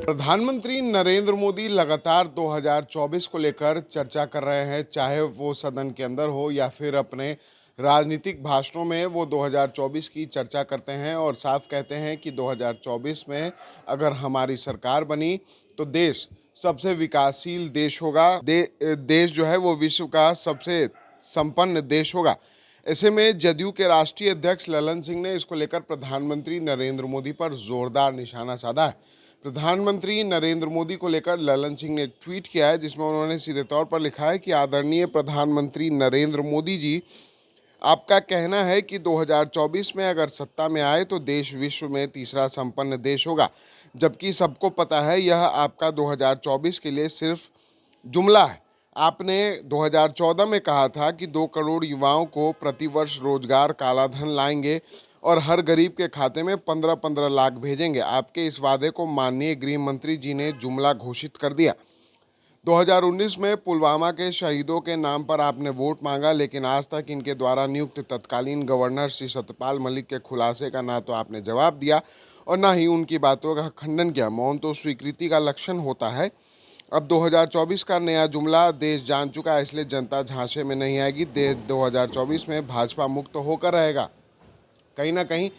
प्रधानमंत्री नरेंद्र मोदी लगातार 2024 को लेकर चर्चा कर रहे हैं, चाहे वो सदन के अंदर हो या फिर अपने राजनीतिक भाषणों में वो 2024 की चर्चा करते हैं और साफ कहते हैं कि 2024 में अगर हमारी सरकार बनी तो देश सबसे विकासशील देश होगा। देश जो है वो विश्व का सबसे संपन्न देश होगा। ऐसे में जदयू के राष्ट्रीय अध्यक्ष ललन सिंह ने इसको लेकर प्रधानमंत्री नरेंद्र मोदी पर जोरदार निशाना साधा है। प्रधानमंत्री नरेंद्र मोदी को लेकर ललन सिंह ने ट्वीट किया है, जिसमें उन्होंने सीधे तौर पर लिखा है कि आदरणीय प्रधानमंत्री नरेंद्र मोदी जी, आपका कहना है कि 2024 में अगर सत्ता में आए तो देश विश्व में तीसरा संपन्न देश होगा, जबकि सबको पता है यह आपका 2024 के लिए सिर्फ जुमला है। आपने 2014 में कहा था कि 2 करोड़ युवाओं को प्रतिवर्ष रोजगार कालाधन लाएंगे और हर गरीब के खाते में 15-15 लाख भेजेंगे। आपके इस वादे को माननीय गृह मंत्री जी ने जुमला घोषित कर दिया। 2019 में पुलवामा के शहीदों के नाम पर आपने वोट मांगा, लेकिन आज तक इनके द्वारा नियुक्त तत्कालीन गवर्नर श्री सत्यपाल मलिक के खुलासे का ना तो आपने जवाब दिया और ना ही उनकी बातों का खंडन किया। मौन तो स्वीकृति का लक्षण होता है। अब 2024 का नया जुमला देश जान चुका है, इसलिए जनता झांसे में नहीं आएगी। देश 2024 में भाजपा मुक्त होकर रहेगा। कहीं ना कहीं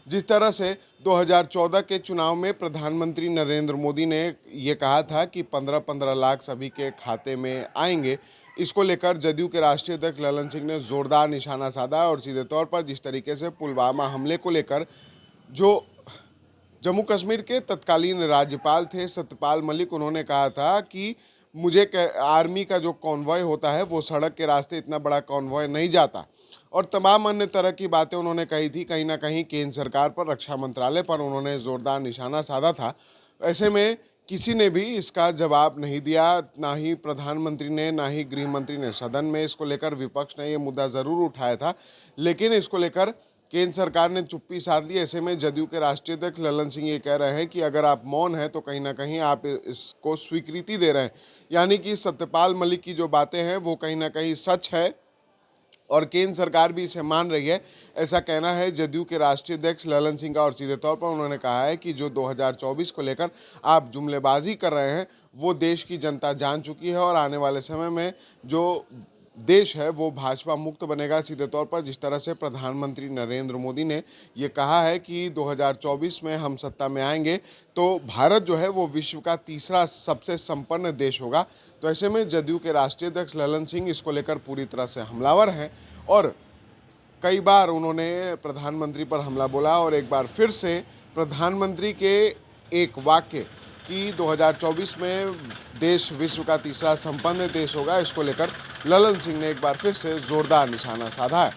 जिस तरह से 2014 के चुनाव में प्रधानमंत्री नरेंद्र मोदी ने ये कहा था कि 15-15 लाख सभी के खाते में आएंगे, इसको लेकर जदयू के राष्ट्रीय अध्यक्ष ललन सिंह ने जोरदार निशाना साधा और सीधे तौर पर जिस तरीके से पुलवामा हमले को लेकर जो जम्मू कश्मीर के तत्कालीन राज्यपाल थे सत्यपाल मलिक, उन्होंने कहा था कि मुझे आर्मी का जो कॉन्वॉय होता है वो सड़क के रास्ते इतना बड़ा कॉन्वॉय नहीं जाता, और तमाम अन्य तरह की बातें उन्होंने कही थी। कहीं ना कहीं केंद्र सरकार पर, रक्षा मंत्रालय पर उन्होंने जोरदार निशाना साधा था। ऐसे में किसी ने भी इसका जवाब नहीं दिया, ना ही प्रधानमंत्री ने, ना ही गृह मंत्री ने। सदन में इसको लेकर विपक्ष ने ये मुद्दा ज़रूर उठाया था, लेकिन इसको लेकर केंद्र सरकार ने चुप्पी साध ली। ऐसे में जदयू के राष्ट्रीय अध्यक्ष ललन सिंह ये कह रहे हैं कि अगर आप मौन हैं तो कहीं ना कहीं आप इसको स्वीकृति दे रहे हैं, यानी कि सत्यपाल मलिक की जो बातें हैं वो कहीं ना कहीं सच है और केंद्र सरकार भी इसे मान रही है। ऐसा कहना है जदयू के राष्ट्रीय अध्यक्ष ललन सिंह का और सीधे तौर पर उन्होंने कहा है कि जो 2024 को लेकर आप जुमलेबाजी कर रहे हैं वो देश की जनता जान चुकी है और आने वाले समय में जो देश है वो भाजपा मुक्त बनेगा। सीधे तौर पर जिस तरह से प्रधानमंत्री नरेंद्र मोदी ने ये कहा है कि 2024 में हम सत्ता में आएंगे तो भारत जो है वो विश्व का तीसरा सबसे संपन्न देश होगा। तो ऐसे में जदयू के राष्ट्रीय अध्यक्ष ललन सिंह इसको लेकर पूरी तरह से हमलावर हैं और कई बार उन्होंने प्रधानमंत्री पर हमला बोला और एक बार फिर से प्रधानमंत्री के एक वाक्य कि 2024 में देश विश्व का तीसरा संपन्न देश होगा, इसको लेकर ललन सिंह ने एक बार फिर से जोरदार निशाना साधा है।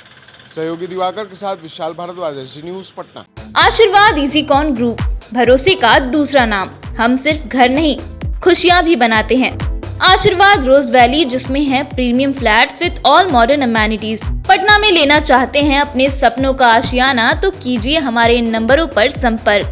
सहयोगी दिवाकर के साथ विशाल भारद्वाज, जी न्यूज़ पटना। आशीर्वाद इजीकॉन ग्रुप, भरोसे का दूसरा नाम। हम सिर्फ घर नहीं, खुशियाँ भी बनाते हैं। आशीर्वाद रोज वैली, जिसमें है premium flats with all modern amenities. Patna में लेना चाहते हैं अपने सपनों का आशियाना, तो कीजिए हमारे इन नंबरों पर संपर्क।